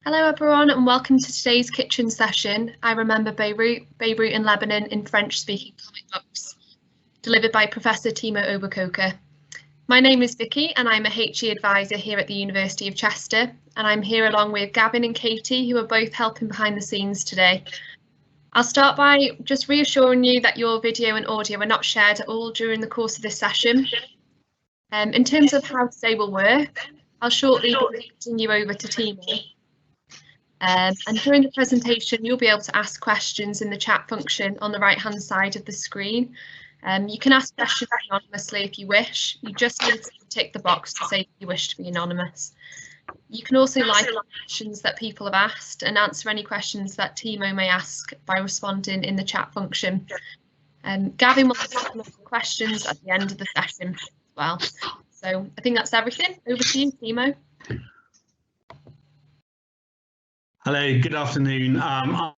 Hello everyone and welcome to today's kitchen session. I remember Beirut and Lebanon in French-speaking comic books, delivered by Professor Timo Obergőker. My name is Vicky and I'm a HE advisor here at the University of Chester, and I'm here along with Gavin and Katie, who are both helping behind the scenes today. I'll start by just reassuring you that your video and audio are not shared at all during the course of this session. In terms of how today will work, I'll shortly be handing you over to Timo. And during the presentation, you'll be able to ask questions in the chat function on the right-hand side of the screen. You can ask questions anonymously if you wish. You just need to tick the box to say you wish to be anonymous. You can also like questions that people have asked and answer any questions that Timo may ask by responding in the chat function. Gavin will ask questions at the end of the session as well. So I think that's everything. Over to you, Timo. Hello, good afternoon. I'm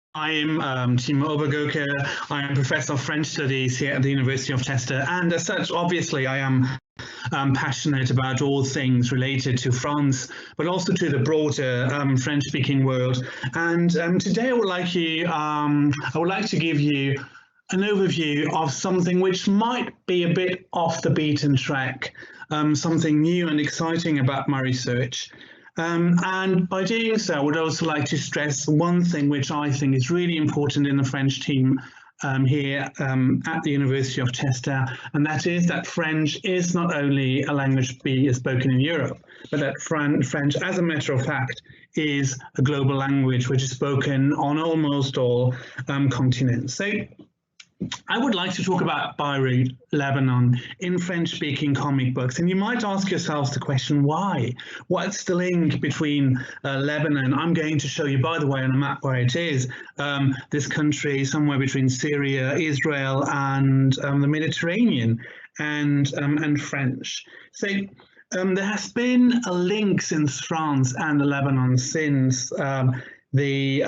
Timo Obergőker. I am Professor of French Studies here at the University of Chester, and as such, obviously, I am passionate about all things related to France, but also to the broader French-speaking world. And today, I would like to give you an overview of something which might be a bit off the beaten track, something new and exciting about my research. And by doing so, I would also like to stress one thing which I think is really important in the French team here at the University of Chester, and that is that French is not only a language spoken in Europe, but that French, as a matter of fact, is a global language which is spoken on almost all continents. So I would like to talk about Beirut, Lebanon, in French-speaking comic books. And you might ask yourselves the question, why? What's the link between Lebanon? I'm going to show you, by the way, on a map where it is, this country somewhere between Syria, Israel, and the Mediterranean, and French. So there has been a link since France and Lebanon since the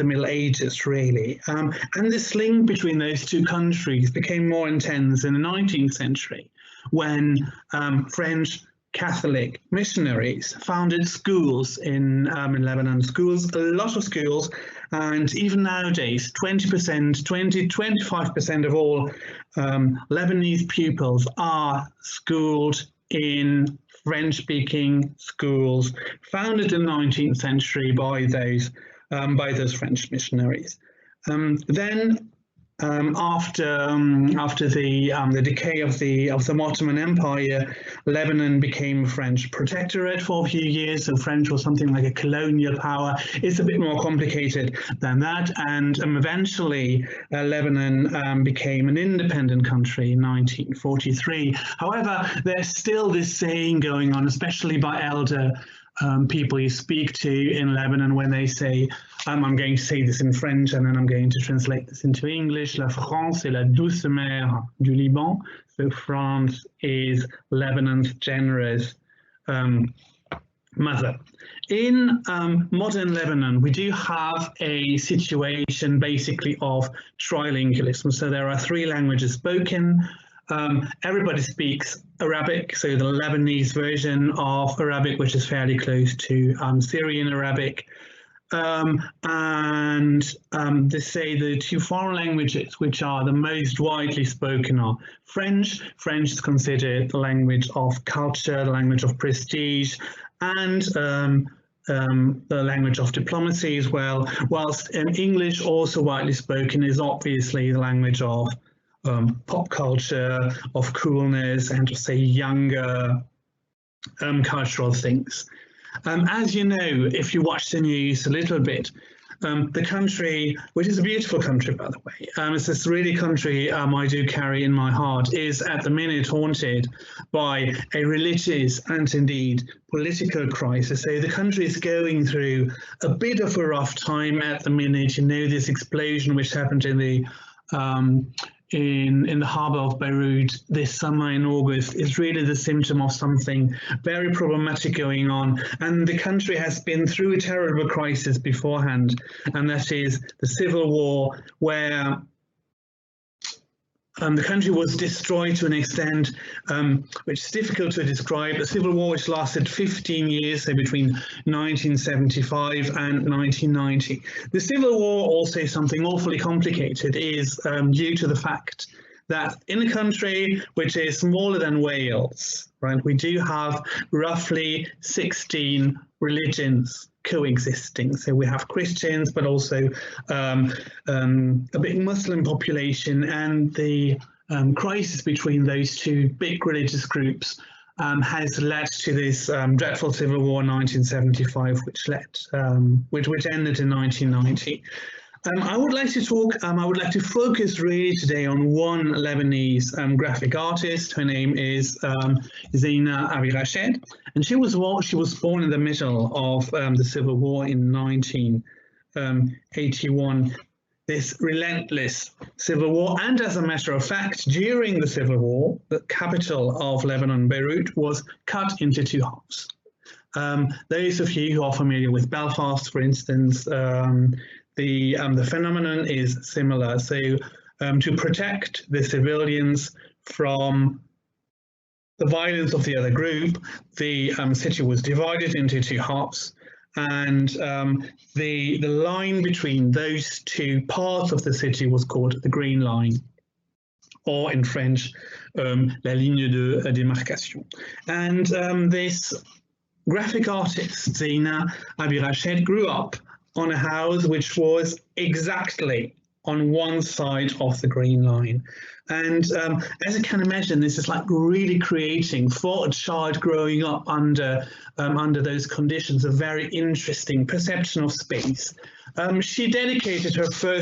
Middle Ages, really. And this link between those two countries became more intense in the 19th century when French Catholic missionaries founded schools in Lebanon, a lot of schools, and even nowadays 25% of all Lebanese pupils are schooled in French-speaking schools founded in the 19th century by those French missionaries. After the decay of the Ottoman Empire, Lebanon became a French protectorate for a few years. So French was something like a colonial power. It's a bit more complicated than that, and eventually Lebanon became an independent country in 1943. However, there's still this saying going on, especially by elder people you speak to in Lebanon, when they say, I'm going to say this in French and then I'm going to translate this into English, La France est la douce mère du Liban. So France is Lebanon's generous mother. In modern Lebanon, we do have a situation basically of trilingualism. So there are three languages spoken. Everybody speaks Arabic, so the Lebanese version of Arabic, which is fairly close to Syrian Arabic. They say the two foreign languages which are the most widely spoken are French. French is considered the language of culture, the language of prestige, and the language of diplomacy as well, whilst English, also widely spoken, is obviously the language of pop culture, of coolness, and to say younger cultural things. As you know, if you watch the news a little bit, the country, which is a beautiful country, by the way, it's this really country I do carry in my heart, is at the minute haunted by a religious and indeed political crisis. So the country is going through a bit of a rough time at the minute. You know, this explosion which happened in the harbour of Beirut this summer in August is really the symptom of something very problematic going on. And the country has been through a terrible crisis beforehand, and that is the civil war, where the country was destroyed to an extent which is difficult to describe. A civil war which lasted 15 years, so between 1975 and 1990. The civil war, also something awfully complicated, is due to the fact that in a country which is smaller than Wales, right, we do have roughly 16 religions coexisting. So we have Christians, but also a big Muslim population, and the crisis between those two big religious groups has led to this dreadful civil war in 1975, which ended in 1990. I would like to focus really today on one Lebanese graphic artist. Her name is Zeina Avirached, and she was born in the middle of the civil war in 1981. This relentless civil war, and as a matter of fact, during the civil war, the capital of Lebanon, Beirut, was cut into two halves. Those of you who are familiar with Belfast, for instance, the phenomenon is similar. So to protect the civilians from the violence of the other group, the city was divided into two halves, and the line between those two parts of the city was called the Green Line, or in French, la ligne de démarcation. And this graphic artist, Zeina Avirached, grew up on a house which was exactly on one side of the Green Line. And as you can imagine, this is like really creating, for a child growing up under those conditions, a very interesting perception of space. She dedicated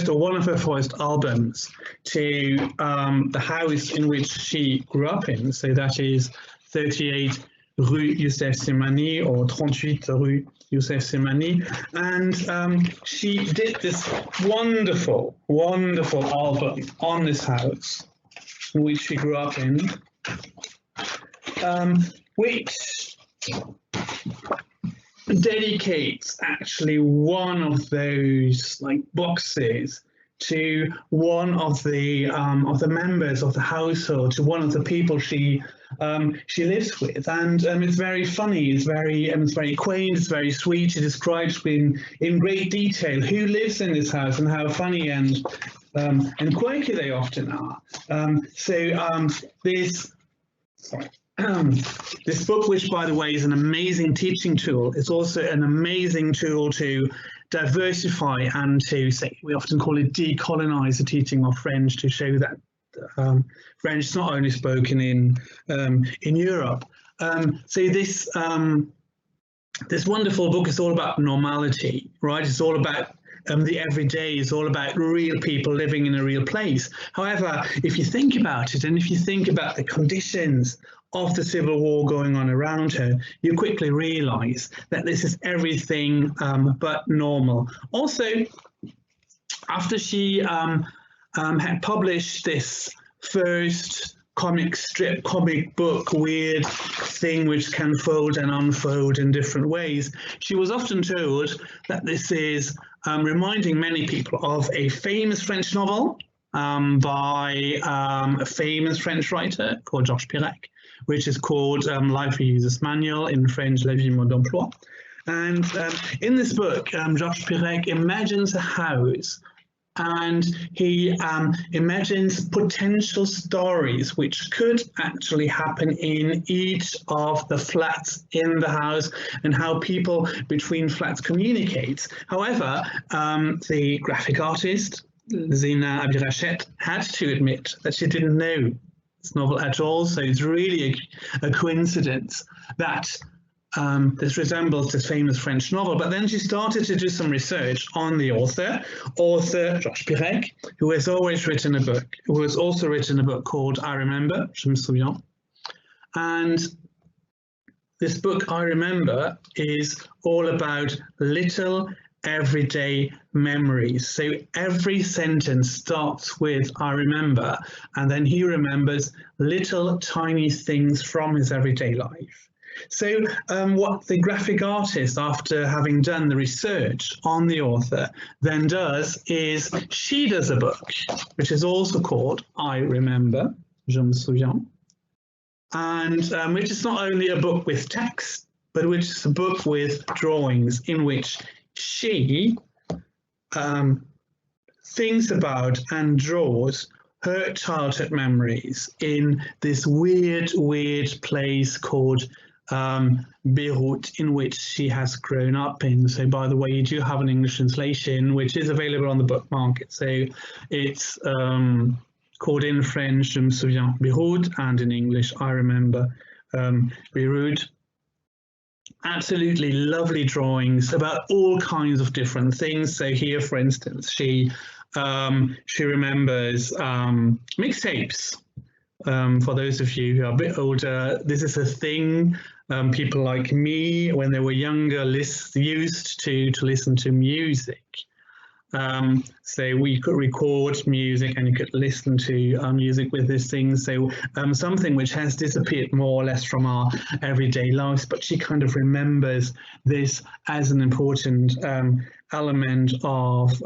one of her first albums to the house in which she grew up in. So that is 38 Rue Yusef Cemani, or 38 Rue Yusef Cemani, and she did this wonderful, wonderful album on this house, which she grew up in, which dedicates actually one of those like boxes to one of the members of the household, to one of the people she lives with, and it's very funny. It's very quaint. It's very sweet. She describes in great detail who lives in this house and how funny and quirky they often are. This book, which by the way is an amazing teaching tool, is also an amazing tool to diversify and to we often call it decolonize the teaching of French, to show that French is not only spoken in Europe. This wonderful book is all about normality, right? It's all about the everyday. It's all about real people living in a real place. However, if you think about it, and if you think about the conditions of the civil war going on around her, you quickly realize that this is everything but normal. Also, after she had published this first comic book, weird thing which can fold and unfold in different ways, she was often told that this is reminding many people of a famous French novel by a famous French writer called Georges Perec, which is called Life for Users Manual, in French, La vie mode d'emploi. And in this book, Georges Perec imagines a house, and he imagines potential stories which could actually happen in each of the flats in the house, and how people between flats communicate. However, the graphic artist, Zeina Avirached, had to admit that she didn't know this novel at all. So it's really a coincidence that this resembles this famous French novel. But then she started to do some research on the author Georges Perec, who has also written a book called I Remember, Je me souviens. And this book, I Remember, is all about little everyday memories. So every sentence starts with I remember, and then he remembers little tiny things from his everyday life. So what the graphic artist, after having done the research on the author, then does is she does a book, which is also called I Remember, Je me souviens, and which is not only a book with text, but which is a book with drawings in which she thinks about and draws her childhood memories in this weird place called Beirut, in which she has grown up in. So, by the way, you do have an English translation, which is available on the book market. So it's called in French, Je me souviens, Beirut, and in English, I Remember, Beirut. Absolutely lovely drawings about all kinds of different things. So here, for instance, she remembers mixtapes. For those of you who are a bit older, this is a thing people like me, when they were younger, used to listen to music. So we could record music and you could listen to music with this thing. So something which has disappeared more or less from our everyday lives, but she kind of remembers this as an important element of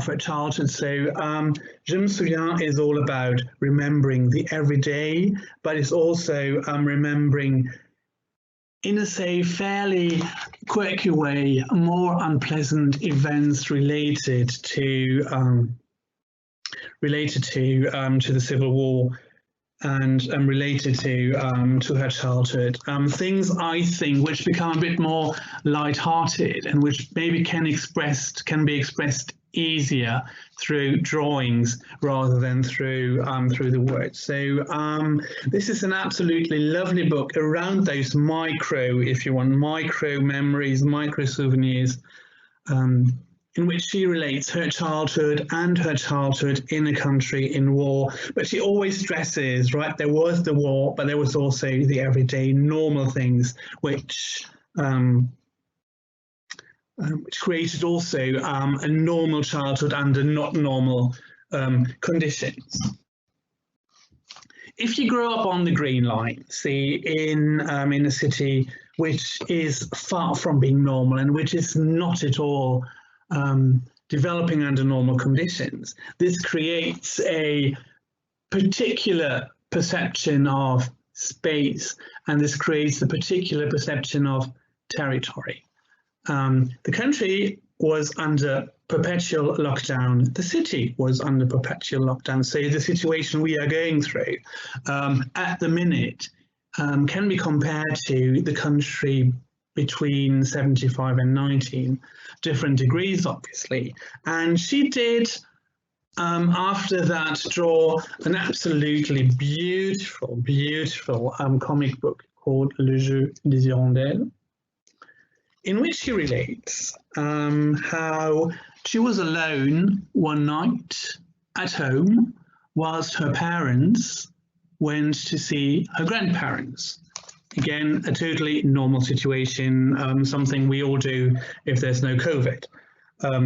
her childhood. So Je me souviens is all about remembering the everyday, but it's also remembering, in a fairly quirky way, more unpleasant events related to the Civil War and related to her childhood. Things, I think, which become a bit more light-hearted and which maybe can be expressed easier through drawings rather than through the words. So this is an absolutely lovely book around those micro memories, micro souvenirs, in which she relates her childhood in a country in war. But she always stresses, right, there was the war, but there was also the everyday normal things which created also a normal childhood under not normal conditions. If you grow up on the Green Line, see, in a city which is far from being normal and which is not at all developing under normal conditions, this creates a particular perception of space, and this creates a particular perception of territory. The country was under perpetual lockdown. The city was under perpetual lockdown. So the situation we are going through at the minute can be compared to the country between 75 and 19, different degrees, obviously. And she did, after that, draw an absolutely beautiful comic book called Le Jeu des Hirondelles, in which she relates how she was alone one night at home whilst her parents went to see her grandparents. Again, a totally normal situation, something we all do if there's no COVID.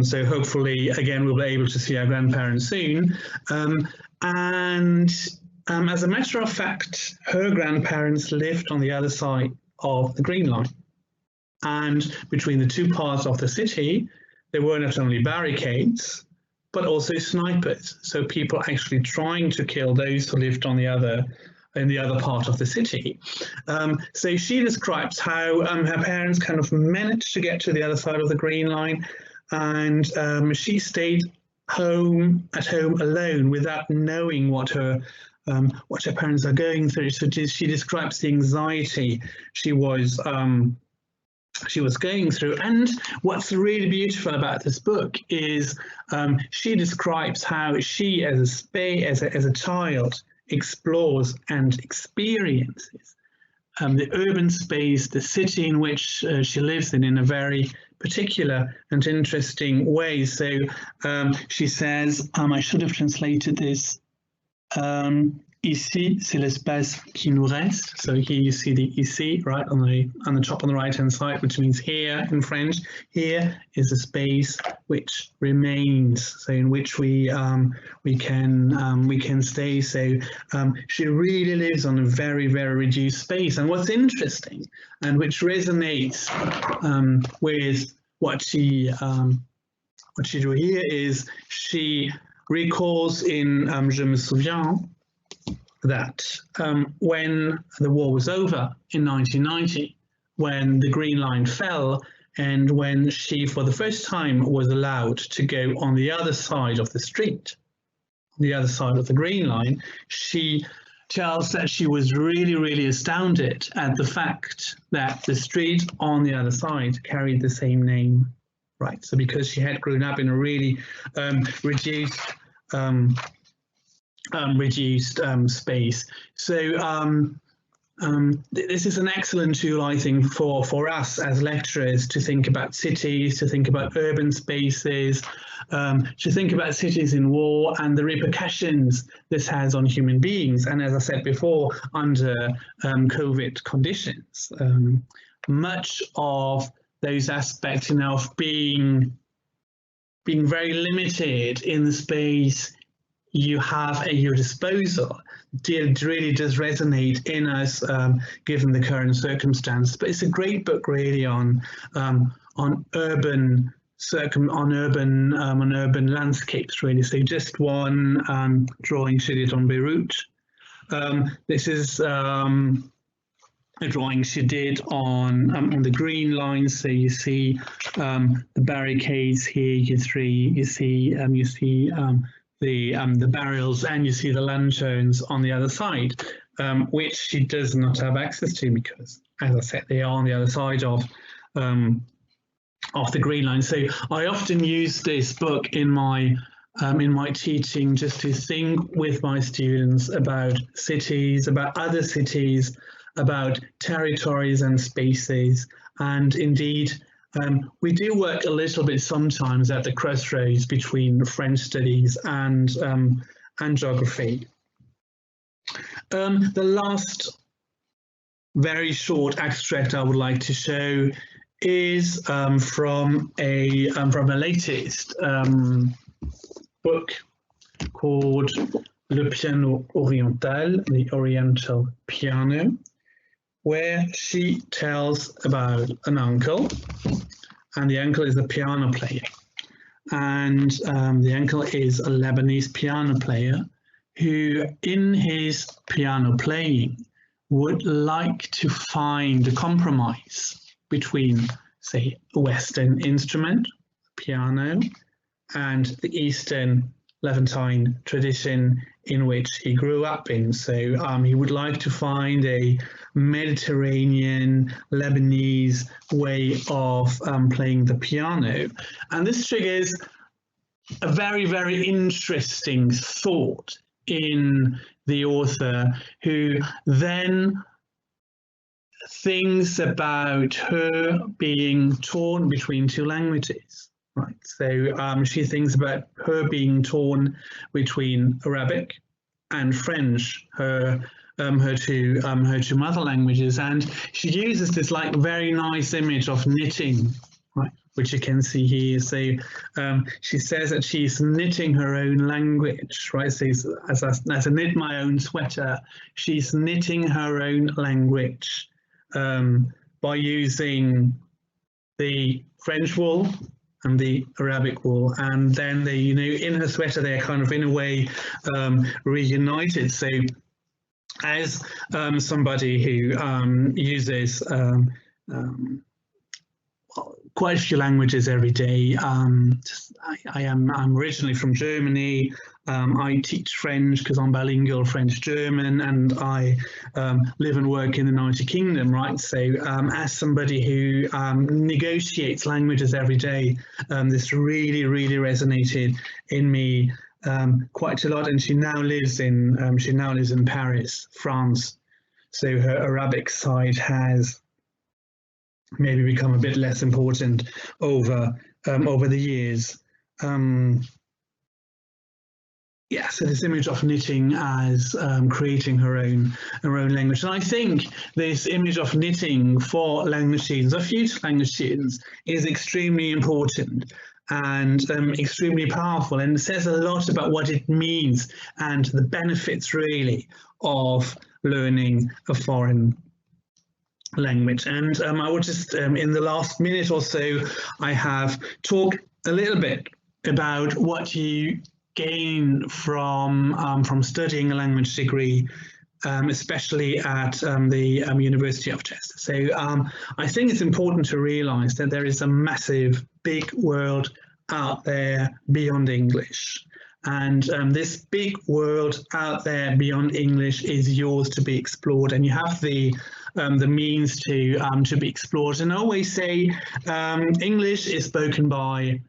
So hopefully, again, we'll be able to see our grandparents soon. And as a matter of fact, her grandparents lived on the other side of the Green Line. And between the two parts of the city, there were not only barricades, but also snipers. So people actually trying to kill those who lived in the other part of the city. So she describes how her parents kind of managed to get to the other side of the Green Line, and she stayed at home alone without knowing what her parents are going through. So she describes the anxiety she was going through. And what's really beautiful about this book is she describes how she, as a child, explores and experiences the urban space, the city in which she lives in a very particular and interesting way. So she says, I should have translated this. ici, c'est l'espace qui nous reste. So here you see the ici, right, on the top on the right-hand side, which means here in French. Here is a space which remains, so in which we can stay. So she really lives on a very, very reduced space. And what's interesting, and which resonates with what she do here, is she recalls in Je me souviens that when the war was over in 1990, when the Green Line fell, and when she, for the first time, was allowed to go on the other side of the street, the other side of the Green Line, she tells that she was really, really astounded at the fact that the street on the other side carried the same name, right? So because she had grown up in a really reduced space. So this is an excellent tool, I think, for us as lecturers to think about cities, to think about urban spaces, to think about cities in war and the repercussions this has on human beings. And as I said before, under COVID conditions, much of those aspects, of being very limited in the space you have at your disposal, it really does resonate in us, given the current circumstance. But it's a great book, really, on urban landscapes, really. So just one drawing she did on Beirut. This is a drawing she did on the Green Line. So you see the barricades here. You see the barrels, and you see the lanterns on the other side, which she does not have access to because, as I said, they are on the other side of the Green Line. So I often use this book in my teaching, just to think with my students about cities, about other cities, about territories and spaces, and indeed. We do work a little bit sometimes at the crossroads between French studies and geography. The last very short extract I would like to show is from a latest book called Le Piano Oriental, the Oriental Piano, where she tells about an uncle, and the uncle is a piano player. And the uncle is a Lebanese piano player who, in his piano playing, would like to find a compromise between, say, a Western instrument, piano, and the Eastern Levantine tradition in which he grew up in. So he would like to find a Mediterranean Lebanese way of playing the piano. And this triggers a very, very interesting thought in the author, who then thinks about her being torn between two languages. Right, so she thinks about her being torn between Arabic and French, her two mother languages, and she uses this very nice image of knitting, right, which you can see here. So she says that she's knitting her own language, right? So as I knit my own sweater, she's knitting her own language by using the French wool and the Arabic wool, and then they, in her sweater, they're kind of in a way reunited. So, as somebody who uses quite a few languages every day, I'm originally from Germany. I teach French because I'm bilingual, French-German, and I live and work in the United Kingdom, right? So as somebody who negotiates languages every day, this really, really resonated in me quite a lot. And she now lives in Paris, France. So her Arabic side has maybe become a bit less important over the years. yeah, so this image of knitting as creating her own language. And I think this image of knitting for language students, or future language students, is extremely important and extremely powerful, and says a lot about what it means and the benefits really of learning a foreign language. And I would just, in the last minute or so, I have talked a little bit about what you gain from studying a language degree, especially at the University of Chester. So I think it's important to realise that there is a massive, big world out there beyond English. And this big world out there beyond English is yours to be explored, and you have the means to be explored. And I always say English is spoken by.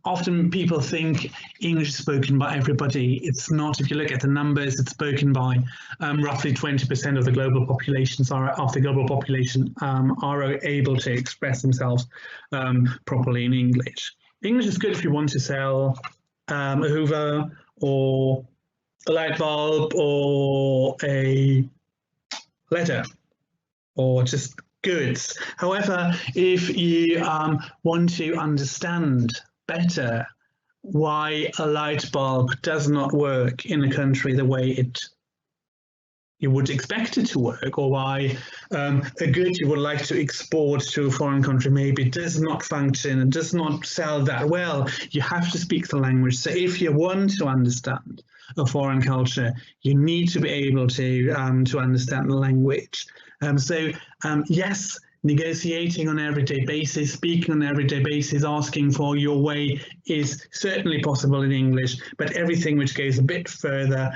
Often people think English is spoken by everybody. It's not. If you look at the numbers, it's spoken by roughly 20% of the global populations are able to express themselves properly in English. English is good if you want to sell a Hoover or a light bulb or a letter or just goods. However, if you want to understand better why a light bulb does not work in a country the way you would expect it to work, or why a good you would like to export to a foreign country maybe does not function and does not sell that well, you have to speak the language. So if you want to understand a foreign culture, you need to be able to understand the language. Yes, negotiating on an everyday basis, speaking on an everyday basis, asking for your way is certainly possible in English, but everything which goes a bit further,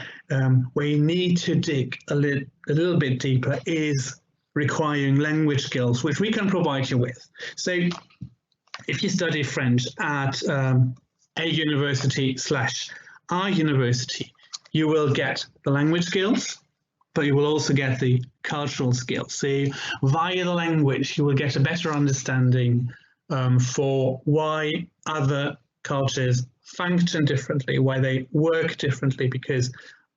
where you need to dig a little bit deeper, is requiring language skills, which we can provide you with. So if you study French at a university / our university, you will get the language skills, but you will also get the cultural skills. So via the language, you will get a better understanding for why other cultures function differently, why they work differently, because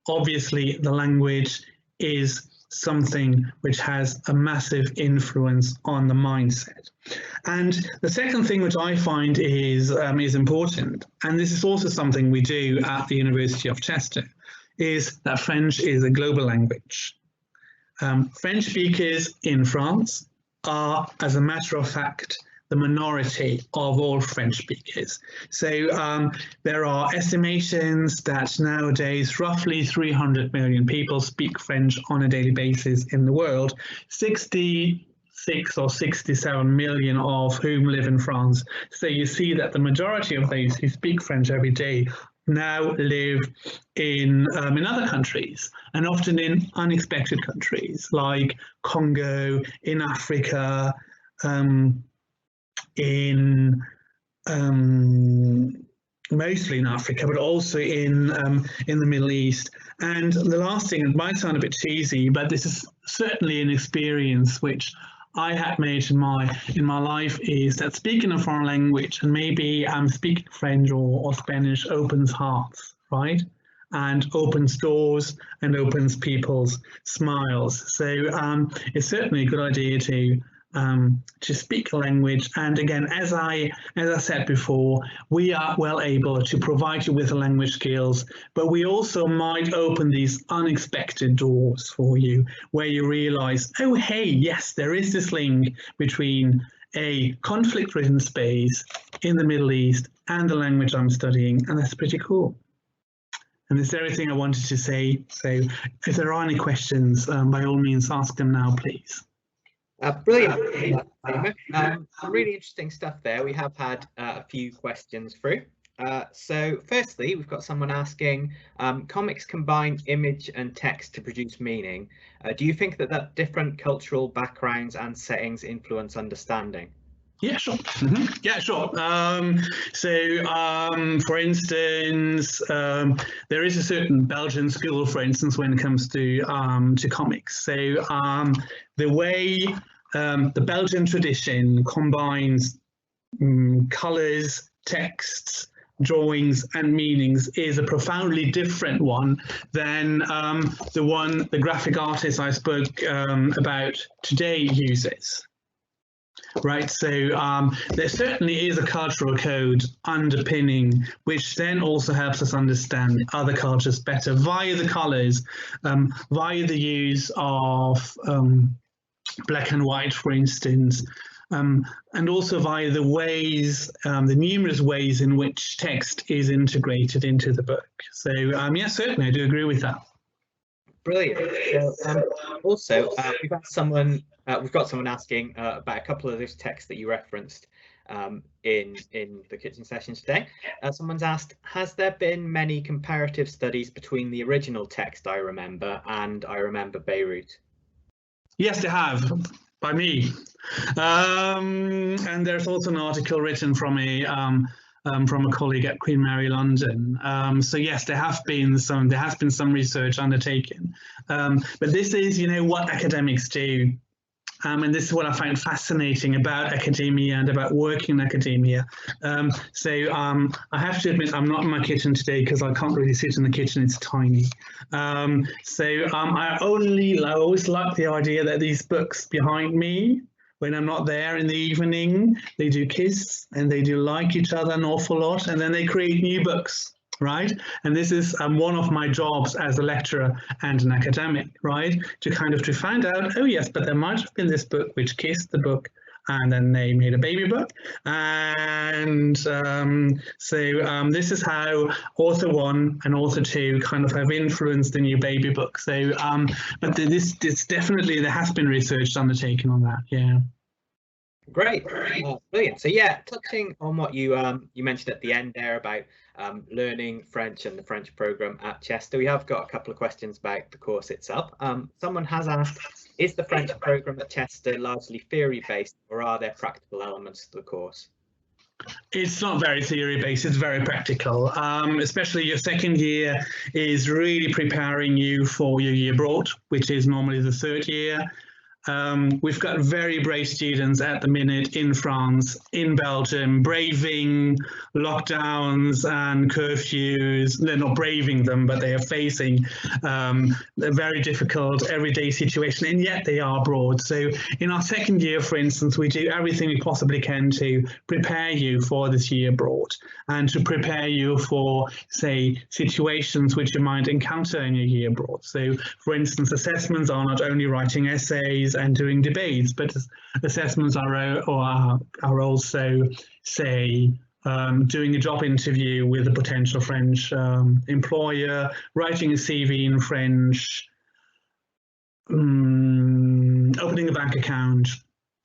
obviously the language is something which has a massive influence on the mindset. And the second thing which I find is important, and this is also something we do at the University of Chester, is that French is a global language. French speakers in France are, as a matter of fact, the minority of all French speakers. So there are estimations that nowadays roughly 300 million people speak French on a daily basis in the world, 66 or 67 million of whom live in France. So you see that the majority of those who speak French every day now live in other countries, and often in unexpected countries like Congo, in Africa, mostly in Africa, but also in the Middle East. And the last thing, it might sound a bit cheesy, but this is certainly an experience which I had made in my life, is that speaking a foreign language, and maybe speaking French or Spanish, opens hearts, right? And opens doors and opens people's smiles. So it's certainly a good idea to speak the language. And again, as I said before, we are well able to provide you with the language skills, but we also might open these unexpected doors for you, where you realize, oh, hey, yes, there is this link between a conflict-ridden space in the Middle East and the language I'm studying, and that's pretty cool. And that's everything I wanted to say. So if there are any questions, by all means, ask them now, please. Brilliant. Some really interesting stuff there. We have had a few questions through. So firstly, we've got someone asking, comics combine image and text to produce meaning. Do you think that different cultural backgrounds and settings influence understanding? Yeah, sure. Yeah, sure. For instance, there is a certain Belgian school, for instance, when it comes to comics. So the way the Belgian tradition combines colors, texts, drawings and meanings is a profoundly different one than the graphic artist I spoke about today uses. Right, so there certainly is a cultural code underpinning, which then also helps us understand other cultures better via the colours, via the use of black and white, for instance, and also via the ways, the numerous ways in which text is integrated into the book. So yeah, certainly I do agree with that. Brilliant. So, also, we've got someone asking about a couple of those texts that you referenced in the kitchen session today. Someone's asked, has there been many comparative studies between the original text I Remember and I Remember Beirut? Yes, they have, by me. And there's also an article written from a colleague at Queen Mary London. So yes, there has been some research undertaken. But this is, what academics do. And this is what I find fascinating about academia and about working in academia. I have to admit, I'm not in my kitchen today because I can't really sit in the kitchen, it's tiny. I always like the idea that these books behind me, when I'm not there in the evening, they do kiss and they do like each other an awful lot, and then they create new books, right? And this is one of my jobs as a lecturer and an academic, right? To find out, oh yes, but there might have been this book which kissed the book, and then they made a baby book. And this is how author 1 and author 2 kind of have influenced the new baby book. So, but this definitely, there has been research undertaken on that, yeah. Great, brilliant. So yeah, touching on what you mentioned at the end there about learning French and the French program at Chester, we have got a couple of questions about the course itself. Someone has asked, is the French program at Chester largely theory based, or are there practical elements to the course? It's not very theory based, it's very practical. Especially your second year is really preparing you for your year abroad, which is normally the third year. We've got very brave students at the minute in France, in Belgium, braving lockdowns and curfews. They're not braving them, but they are facing a very difficult everyday situation, and yet they are abroad. So in our second year, for instance, we do everything we possibly can to prepare you for this year abroad and to prepare you for, say, situations which you might encounter in your year abroad. So, for instance, assessments are not only writing essays and doing debates, but assessments are also, say, doing a job interview with a potential French employer, writing a CV in French, opening a bank account.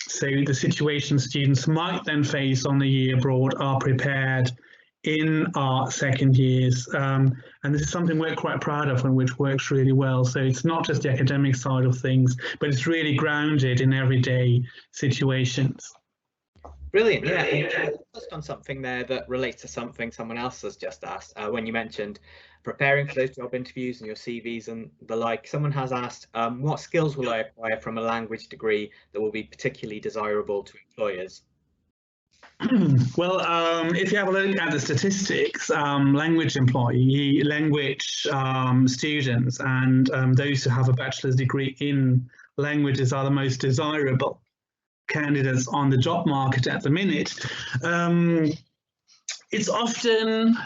So the situations students might then face on the year abroad are prepared in our second years, and this is something we're quite proud of and which works really well. So it's not just the academic side of things, but it's really grounded in everyday situations. Brilliant. Yeah, you touched on something there that relates to something someone else has just asked. When you mentioned preparing for those job interviews and your CVs and the like, someone has asked, what skills will I acquire from a language degree that will be particularly desirable to employers? Well, if you have a look at the statistics, language students and those who have a bachelor's degree in languages are the most desirable candidates on the job market at the minute. It's often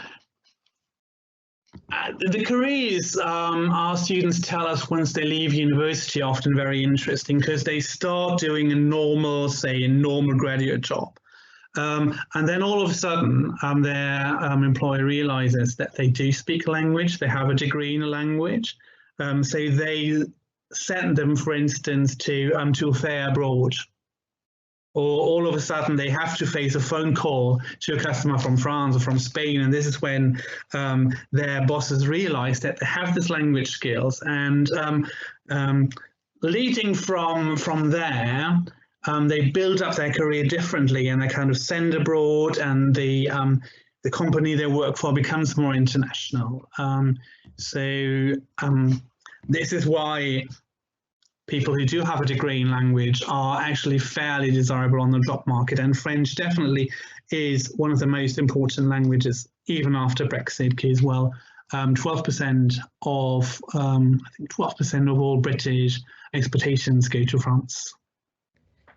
the careers our students tell us once they leave university are often very interesting because they start doing a normal graduate job. And then all of a sudden, their employer realizes that they do speak a language, they have a degree in a language. So they send them, for instance, to a fair abroad. Or all of a sudden they have to face a phone call to a customer from France or from Spain, and this is when their bosses realize that they have this language skills, and leading from there, they build up their career differently, and they kind of send abroad, and the company they work for becomes more international. This is why people who do have a degree in language are actually fairly desirable on the job market, and French definitely is one of the most important languages even after Brexit, because, well, 12% of I think 12% of all British exportations go to France.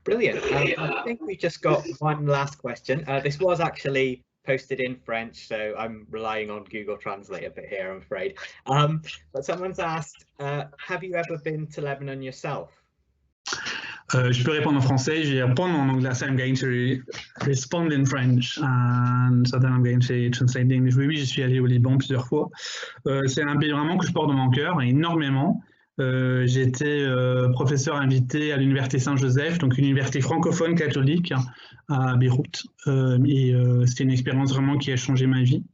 Brilliant. I think we just got one last question. This was actually posted in French, so I'm relying on Google Translate a bit here, I'm afraid. But someone's asked, have you ever been to Lebanon yourself? Je peux répondre en français, je vais répondre en anglais, so I'm going to respond in French, and so then I'm going to translate in English. Oui, je suis allé au Liban plusieurs fois. C'est un pays vraiment que je porte dans mon cœur, énormément. J'étais professeur invité à l'université Saint-Joseph, donc une université francophone catholique à Beirut, et c'était une expérience vraiment qui a changé ma vie.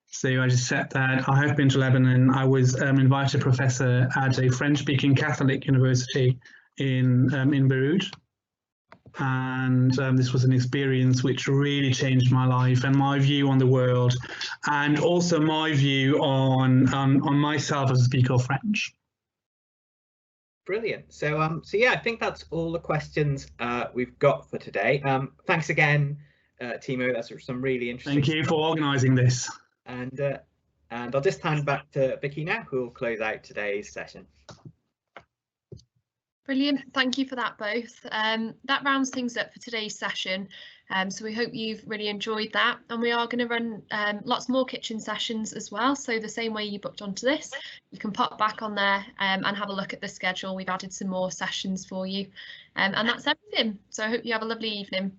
So I just said that I have been to Lebanon. I was invited professor at a French-speaking Catholic university in Beirut, and this was an experience which really changed my life and my view on the world, and also my view on myself as a speaker of French. Brilliant. So yeah, I think that's all the questions we've got for today. Thanks again, Timo. That's some really interesting. Thank you for organising this. And I'll just hand back to Vicky now, who will close out today's session. Brilliant. Thank you for that both. That rounds things up for today's session. So we hope you've really enjoyed that, and we are going to run lots more kitchen sessions as well. So the same way you booked onto this, you can pop back on there and have a look at the schedule. We've added some more sessions for you, and that's everything. So I hope you have a lovely evening.